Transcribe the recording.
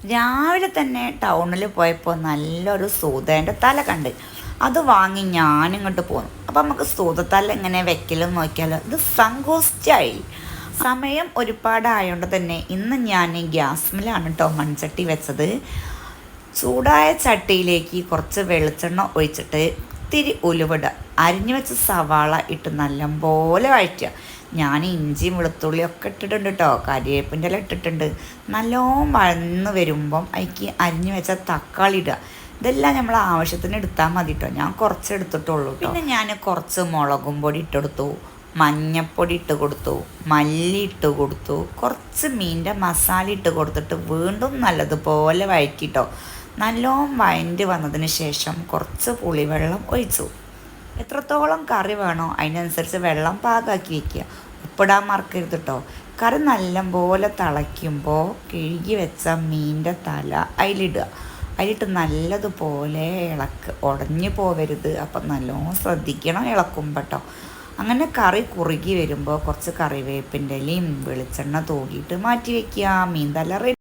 രാവിലെ തന്നെ ടൗണിൽ പോയപ്പോൾ നല്ലൊരു സൂതേൻ്റെ തല കണ്ട്. അത് വാങ്ങി ഞാനിങ്ങോട്ട് പോന്നു. അപ്പം നമുക്ക് സൂതത്തല എങ്ങനെ വെക്കലും നോക്കിയാലോ. ഇത് സങ്കോസ്റ്റായി. സമയം ഒരുപാടായതുകൊണ്ട് തന്നെ ഇന്ന് ഞാൻ ഗ്യാസ്മിലാണ് കേട്ടോ മൺചട്ടി വെച്ചത്. ചൂടായ ചട്ടിയിലേക്ക് കുറച്ച് വെളിച്ചെണ്ണ ഒഴിച്ചിട്ട് ഇത്തിരി ഉലുവിടുക, അരിഞ്ഞു വെച്ച സവാള ഇട്ട് നല്ലപോലെ വഴറ്റുക. ഞാൻ ഇഞ്ചിയും വെളുത്തുള്ളിയും ഒക്കെ ഇട്ടിട്ടുണ്ട് കേട്ടോ, കരിവേപ്പിൻ്റെ ഇല ഇട്ടിട്ടുണ്ട്. നല്ലോണം വഴന്ന് വരുമ്പം അതിക്ക് അരിഞ്ഞു വെച്ച തക്കാളി ഇടുക. ഇതെല്ലാം നമ്മൾ ആവശ്യത്തിന് എടുത്താൽ മതി കേട്ടോ. ഞാൻ കുറച്ച് എടുത്തിട്ടുള്ളൂ. പിന്നെ ഞാൻ കുറച്ച് മുളകും പൊടി ഇട്ടെടുത്തു, മഞ്ഞപ്പൊടി ഇട്ട് കൊടുത്തു, മല്ലി ഇട്ട് കൊടുത്തു, കുറച്ച് മീനിൻ്റെ മസാല ഇട്ട് കൊടുത്തിട്ട് വീണ്ടും നല്ലതുപോലെ വഴറ്റിട്ടോ. നല്ലോണം വഴണ്ട് വന്നതിന് ശേഷം കുറച്ച് പുളിവെള്ളം ഒഴിച്ചു. എത്രത്തോളം കറി വേണോ അതിനനുസരിച്ച് വെള്ളം പാകാക്കി വയ്ക്കുക. ഉപ്പിടാൻ മറക്കരുത് കേട്ടോ. കറി നല്ലപോലെ തിളയ്ക്കുമ്പോൾ കഴുകി വെച്ച മീനിൻ്റെ തല അതിലിടുക. അതിലിട്ട് നല്ലതുപോലെ ഉടഞ്ഞു പോവരുത്. അപ്പം നല്ലോണം ശ്രദ്ധിക്കണം ഇളക്കുമ്പോൾ കേട്ടോ. അങ്ങനെ കറി കുറുകി വരുമ്പോൾ കുറച്ച് കറിവേപ്പിൻ്റെ ഇലയും വെളിച്ചെണ്ണ തൂകിയിട്ട് മാറ്റി വയ്ക്കുക. മീൻ തല